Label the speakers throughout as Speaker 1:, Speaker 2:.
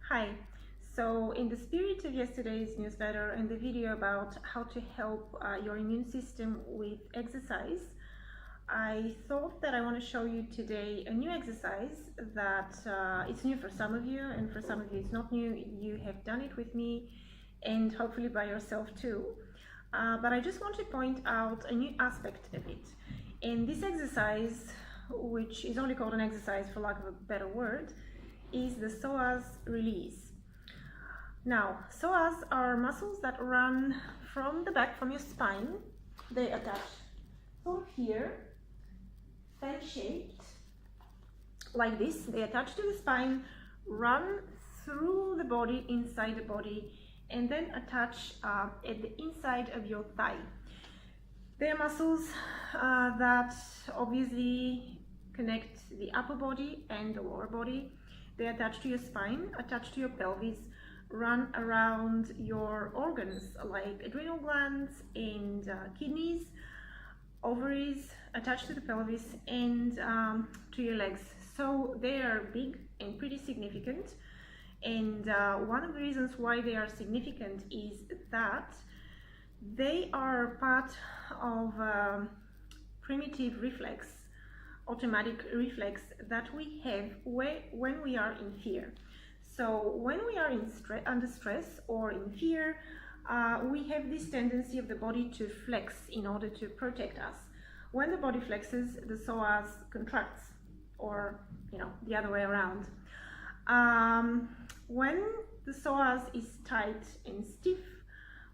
Speaker 1: Hi. So in the spirit of yesterday's newsletter and the video about how to help your immune system with exercise, I thought that I want to show you today a new exercise that it's new for some of you, and for some of you it's not new. You have done it with me and hopefully by yourself too. But I just want to point out a new aspect of it. And this exercise, which is only called an exercise for lack of a better word, is the psoas release. Now, psoas are muscles that run from the back, from your spine. They attach sort of here, fan-shaped, like this. They attach to the spine, run through the body, inside the body, and then attach at the inside of your thigh. They are muscles that obviously connect the upper body and the lower body. They attach to your spine, attach to your pelvis, run around your organs like adrenal glands and kidneys, ovaries, attached to the pelvis, and to your legs. So they are big and pretty significant. And one of the reasons why they are significant is that they are part of primitive reflex, automatic reflex that we have when we are in fear. So when we are under stress or in fear, we have this tendency of the body to flex in order to protect us. When the body flexes, the psoas contracts, or the other way around. When the psoas is tight and stiff,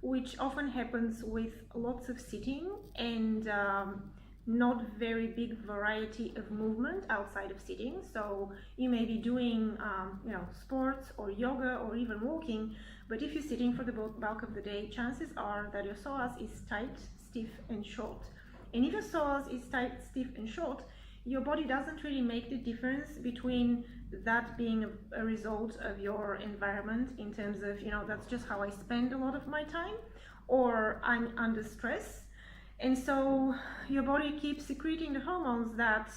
Speaker 1: which often happens with lots of sitting and not very big variety of movement outside of sitting. So you may be doing sports or yoga or even walking, but if you're sitting for the bulk of the day, chances are that your psoas is tight, stiff and short. And if your psoas is tight, stiff and short, your body doesn't really make the difference between that being a result of your environment, in terms of, that's just how I spend a lot of my time, or I'm under stress. And so your body keeps secreting the hormones that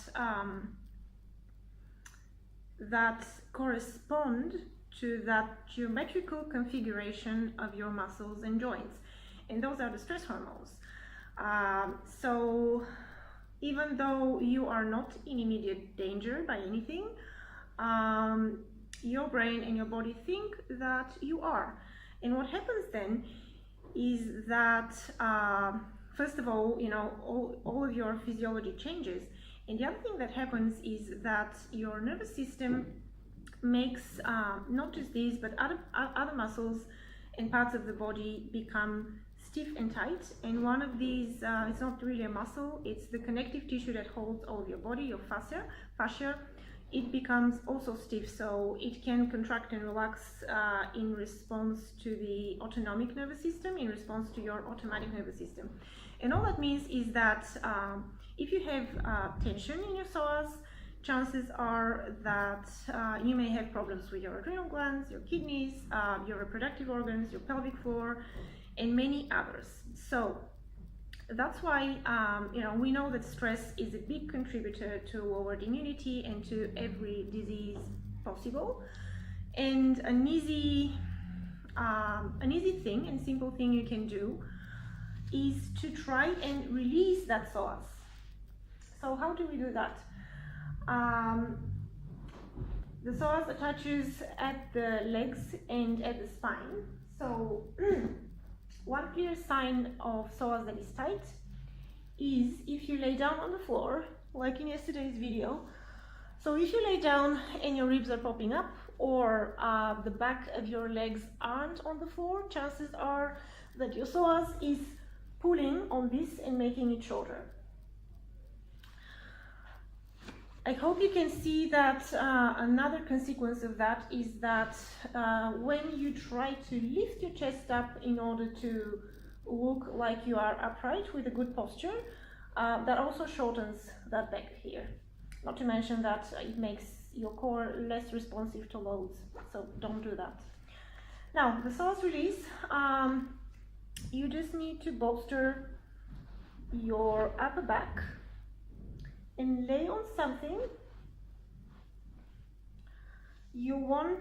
Speaker 1: correspond to that geometrical configuration of your muscles and joints. And those are the stress hormones. So even though you are not in immediate danger by anything, your brain and your body think that you are. And what happens then is that first of all, all of your physiology changes. And the other thing that happens is that your nervous system makes not just these, but other muscles and parts of the body become stiff and tight. And one of these, it's not really a muscle, it's the connective tissue that holds all of your body, your fascia. It becomes also stiff, so it can contract and relax in response to the autonomic nervous system, in response to your automatic nervous system. And all that means is that if you have tension in your psoas, chances are that you may have problems with your adrenal glands, your kidneys, your reproductive organs, your pelvic floor, and many others. So that's why we know that stress is a big contributor to lowered immunity and to every disease possible. And an easy thing and simple thing you can do is to try and release that psoas. So how do we do that? The psoas attaches at the legs and at the spine. So one clear sign of psoas that is tight is if you lay down on the floor, like in yesterday's video. So if you lay down and your ribs are popping up, or the back of your legs aren't on the floor, chances are that your psoas is pulling on this and making it shorter. I hope you can see that another consequence of that is that when you try to lift your chest up in order to look like you are upright with a good posture, that also shortens that back here. Not to mention that it makes your core less responsive to loads, so don't do that. Now, the psoas release, you just need to bolster your upper back and lay on something you want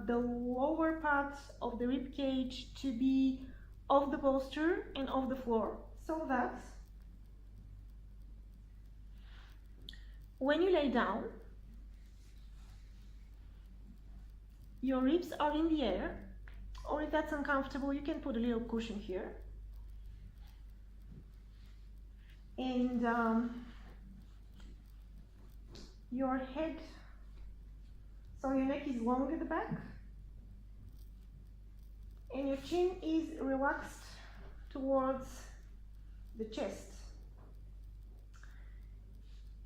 Speaker 1: the lower part of the rib cage to be off the bolster and off the floor, so that when you lay down, your ribs are in the air, or if that's uncomfortable, you can put a little cushion here. And your head, so your neck is long at the back, and your chin is relaxed towards the chest.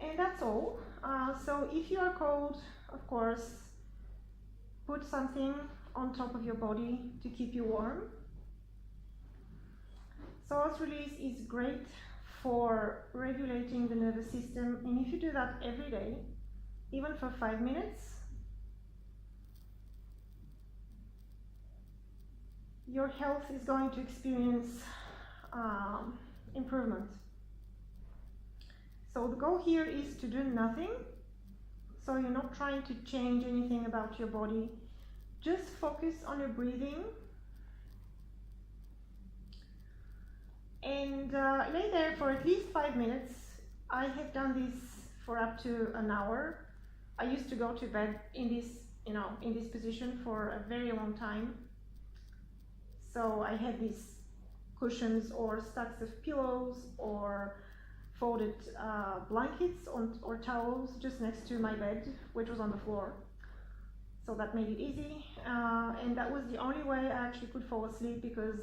Speaker 1: And that's all. So if you are cold, of course, put something on top of your body to keep you warm. Psoas Release is great for regulating the nervous system, and if you do that every day, even for 5 minutes, your health is going to experience improvement. So the goal here is to do nothing. So you're not trying to change anything about your body. Just focus on your breathing. And lay there for at least 5 minutes. I have done this for up to an hour. I used to go to bed in this, in this position for a very long time. So I had these cushions or stacks of pillows or folded blankets or towels just next to my bed, which was on the floor. So that made it easy, and that was the only way I actually could fall asleep, because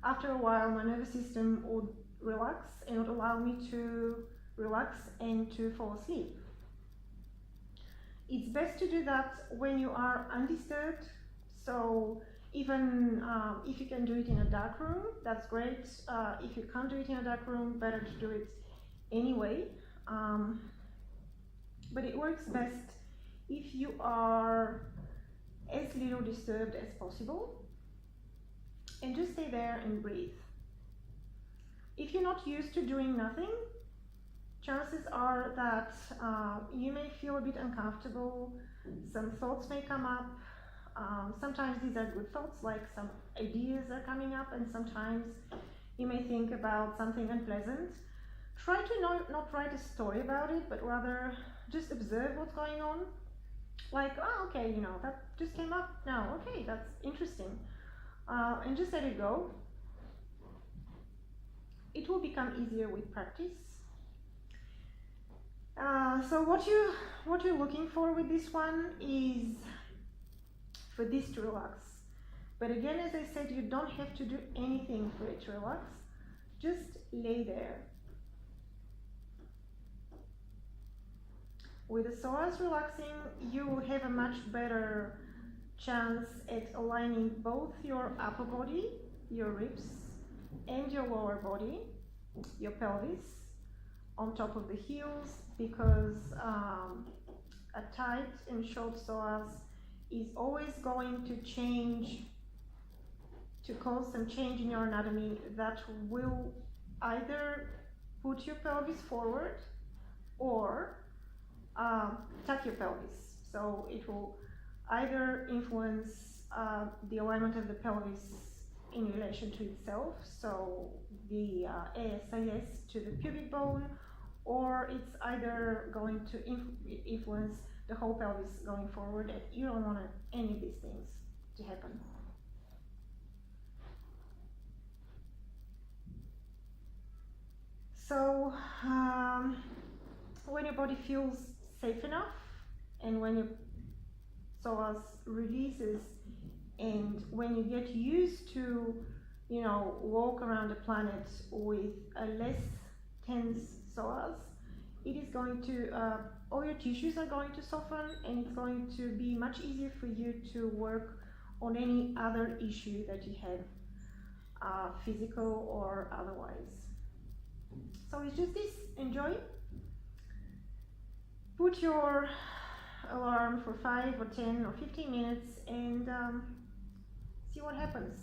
Speaker 1: after a while my nervous system would relax and would allow me to relax and to fall asleep. It's best to do that when you are undisturbed. So even if you can do it in a dark room, that's great. If you can't do it in a dark room, better to do it anyway. But it works best if you are as little disturbed as possible, and just stay there and breathe. If you're not used to doing nothing, chances are that you may feel a bit uncomfortable. Some thoughts may come up. Sometimes these are good thoughts, like some ideas are coming up, and sometimes you may think about something unpleasant. Try to not write a story about it, but rather just observe what's going on. Like, oh, okay, that just came up now. Okay, that's interesting. And just let it go. It will become easier with practice. So what you're looking for with this one is for this to relax. But again, as I said, you don't have to do anything for it to relax. Just lay there. With the psoas relaxing, you will have a much better chance at aligning both your upper body, your ribs, and your lower body, your pelvis, on top of the heels, because a tight and short psoas is always going to cause some change in your anatomy that will either put your pelvis forward or tuck your pelvis. So it will either influence the alignment of the pelvis in relation to itself, so the ASIS to the pubic bone, or it's either going to influence the whole pelvis going forward, and you don't want any of these things to happen. So when your body feels safe enough, and when your psoas releases, and when you get used to, walk around the planet with a less tense psoas, it is going to, all your tissues are going to soften, and it's going to be much easier for you to work on any other issue that you have, physical or otherwise. So it's just this, enjoy. Put your alarm for 5 or 10 or 15 minutes and see what happens.